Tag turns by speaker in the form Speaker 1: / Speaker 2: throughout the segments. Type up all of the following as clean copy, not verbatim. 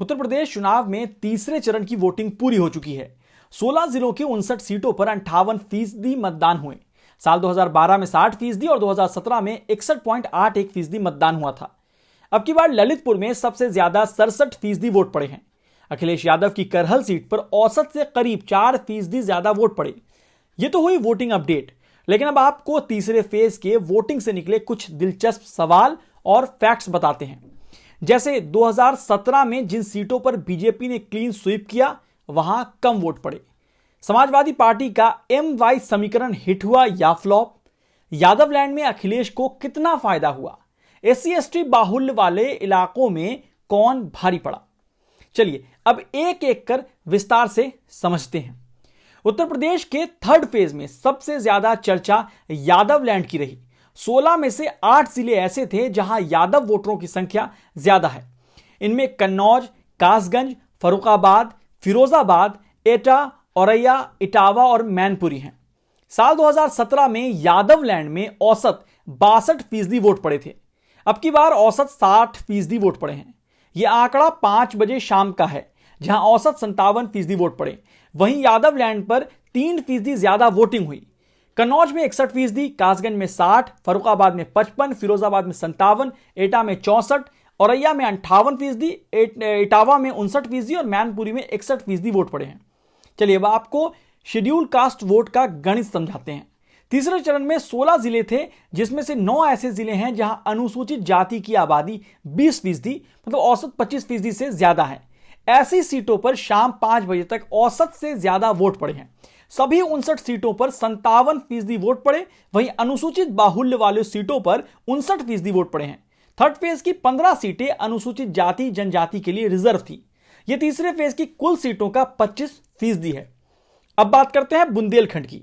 Speaker 1: उत्तर प्रदेश चुनाव में तीसरे चरण की वोटिंग पूरी हो चुकी है। 16 जिलों की 59 सीटों पर 58% मतदान हुए। साल 2012 में 60% और 2017 में 61.81% मतदान हुआ था। अब की बार ललितपुर में सबसे ज्यादा 67% वोट पड़े हैं। अखिलेश यादव की करहल सीट पर औसत से करीब 4% ज्यादा वोट पड़े। यह तो हुई वोटिंग अपडेट, लेकिन अब आपको तीसरे फेज के वोटिंग से निकले कुछ दिलचस्प सवाल और फैक्ट्स बताते हैं। जैसे 2017 में जिन सीटों पर बीजेपी ने क्लीन स्वीप किया, वहां कम वोट पड़े। समाजवादी पार्टी का MY समीकरण हिट हुआ या फ्लॉप? यादवलैंड में अखिलेश को कितना फायदा हुआ? SC/ST बाहुल्य वाले इलाकों में कौन भारी पड़ा? चलिए अब एक एक कर विस्तार से समझते हैं। उत्तर प्रदेश के थर्ड फेज में सबसे ज्यादा चर्चा यादवलैंड की रही। 16 में से 8 जिले ऐसे थे जहां यादव वोटरों की संख्या ज्यादा है। इनमें कन्नौज, कासगंज, फर्रुखाबाद, फिरोजाबाद, एटा, औरैया, इटावा और मैनपुरी हैं। साल 2017 में यादवलैंड में औसत 62% वोट पड़े थे। अब की बार औसत 60% वोट पड़े हैं। यह आंकड़ा 5 बजे शाम का है, जहां औसत 57% वोट पड़े। वहीं यादवलैंड पर 3% ज्यादा वोटिंग हुई। कन्नौज में 61%, कासगंज में 60, फर्रुखाबाद में 55, फिरोजाबाद में 57, एटा में 64, औरैया में 58%, इटावा में 59% और मैनपुरी में 61% वोट पड़े हैं। चलिए अब आपको शेड्यूल कास्ट वोट का गणित समझाते हैं। तीसरे चरण में 16 जिले थे, जिसमें से 9 ऐसे जिले हैं जहां अनुसूचित जाति की आबादी 20%, मतलब औसत 25% से ज्यादा है। ऐसी सीटों पर शाम 5 बजे तक औसत से ज्यादा वोट पड़े हैं। सभी 59 सीटों पर 57% वोट पड़े। वहीं अनुसूचित बाहुल्य वाले सीटों पर 59% वोट पड़े हैं। थर्ड फेज की 15 सीटें अनुसूचित जाति जनजाति के लिए रिजर्व थी। यह तीसरे फेज की कुल सीटों का 25% है। अब बात करते हैं बुंदेलखंड की।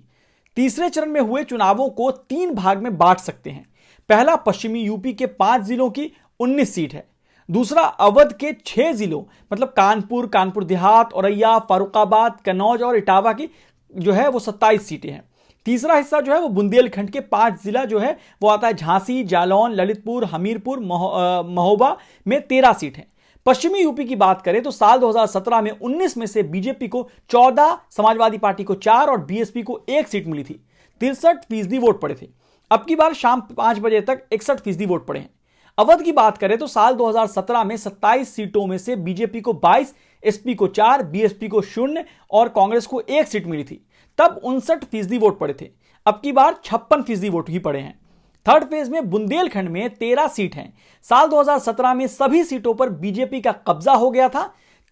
Speaker 1: तीसरे चरण में हुए चुनावों को 3 भाग में बांट सकते हैं। पहला पश्चिमी यूपी के 5 जिलों की 19 सीट है। दूसरा अवध के 6 जिलों मतलब कानपुर, कानपुर देहात, औरैया, फर्रुखाबाद, कन्नौज और इटावा की जो है वो 27 सीटें हैं। तीसरा हिस्सा जो है वो बुंदेलखंड के 5 जिला जो है वो आता है झांसी, जालौन, ललितपुर, हमीरपुर, महोबा में 13 सीट है। पश्चिमी यूपी की बात करें तो साल 2017 में 19 में से बीजेपी को 14, समाजवादी पार्टी को 4 और BSP को 1 सीट मिली थी। 63% वोट पड़े थे। अब की बार शाम 5 बजे तक 61% वोट पड़े हैं। अवध की बात करें तो साल 2017 में 27 सीटों में से बीजेपी को 22, SP को 4, BSP को 0 और कांग्रेस को 1 सीट मिली थी। तब 59% वोट पड़े थे। अब की बार 56% वोट ही पड़े हैं। थर्ड फेज में बुंदेलखंड में 13 सीट हैं। साल 2017 में सभी सीटों पर बीजेपी का कब्जा हो गया था।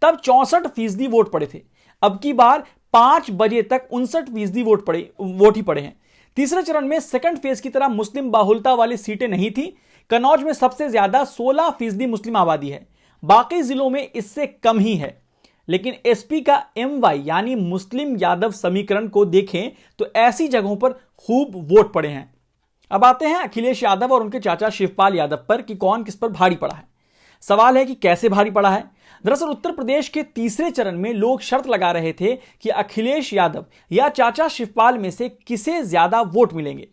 Speaker 1: तब 64% वोट पड़े थे। अब की बार 5 बजे तक 59% वोट ही पड़े हैं। तीसरे चरण में सेकंड फेज की तरह मुस्लिम बाहुलता वाली सीटें नहीं थी। कन्नौज में सबसे ज्यादा 16% मुस्लिम आबादी है। बाकी जिलों में इससे कम ही है। लेकिन SP का MY यानी मुस्लिम यादव समीकरण को देखें तो ऐसी जगहों पर खूब वोट पड़े हैं। अब आते हैं अखिलेश यादव और उनके चाचा शिवपाल यादव पर कि कौन किस पर भारी पड़ा है। सवाल है कि कैसे भारी पड़ा है। दरअसल उत्तर प्रदेश के तीसरे चरण में लोग शर्त लगा रहे थे कि अखिलेश यादव या चाचा शिवपाल में से किसे ज्यादा वोट मिलेंगे।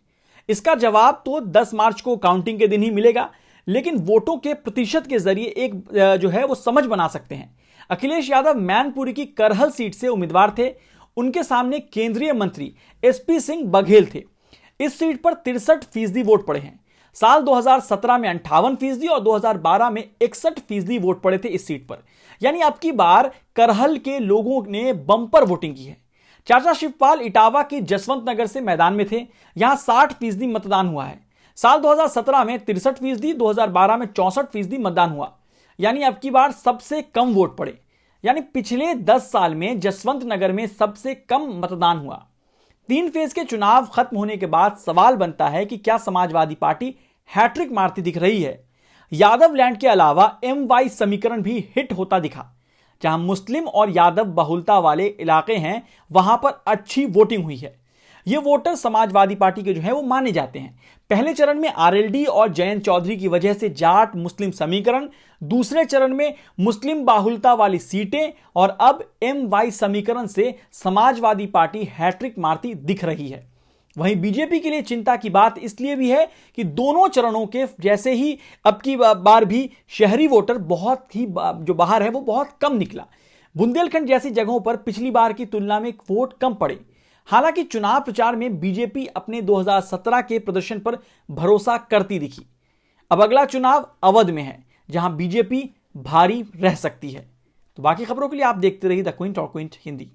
Speaker 1: इसका जवाब तो 10 मार्च को काउंटिंग के दिन ही मिलेगा, लेकिन वोटों के प्रतिशत के जरिए एक जो है वो समझ बना सकते हैं। अखिलेश यादव मैनपुरी की करहल सीट से उम्मीदवार थे। उनके सामने केंद्रीय मंत्री SP सिंह बघेल थे। इस सीट पर 63% वोट पड़े हैं। साल 2017 में 58% और 2012 में 61% वोट पड़े थे इस सीट पर। यानी अब की बार करहल के लोगों ने बंपर वोटिंग की है। चाचा शिवपाल इटावा की जसवंत नगर से मैदान में थे। यहां 60% मतदान हुआ है। साल 2017 में 63%, 2012 में 64% मतदान हुआ। यानी अब की बार सबसे कम वोट पड़े। यानी पिछले 10 साल में जसवंत नगर में सबसे कम मतदान हुआ। 3 फेज के चुनाव खत्म होने के बाद सवाल बनता है कि क्या समाजवादी पार्टी हैट्रिक मारती दिख रही है। यादवलैंड के अलावा MY समीकरण भी हिट होता दिखा। जहां मुस्लिम और यादव बहुलता वाले इलाके हैं वहां पर अच्छी वोटिंग हुई है। ये वोटर समाजवादी पार्टी के जो है वो माने जाते हैं। पहले चरण में RLD और जयंत चौधरी की वजह से जाट मुस्लिम समीकरण, दूसरे चरण में मुस्लिम बाहुलता वाली सीटें और अब MY समीकरण से समाजवादी पार्टी हैट्रिक मारती दिख रही है। वहीं बीजेपी के लिए चिंता की बात इसलिए भी है कि दोनों चरणों के जैसे ही अब की बार भी शहरी वोटर बहुत ही जो बाहर है वो बहुत कम निकला। बुंदेलखंड जैसी जगहों पर पिछली बार की तुलना में वोट कम पड़े। हालांकि चुनाव प्रचार में बीजेपी अपने 2017 के प्रदर्शन पर भरोसा करती दिखी। अब अगला चुनाव अवध में है, जहां बीजेपी भारी रह सकती है। तो बाकी खबरों के लिए आप देखते रहिए द क्विंट और क्विंट हिंदी।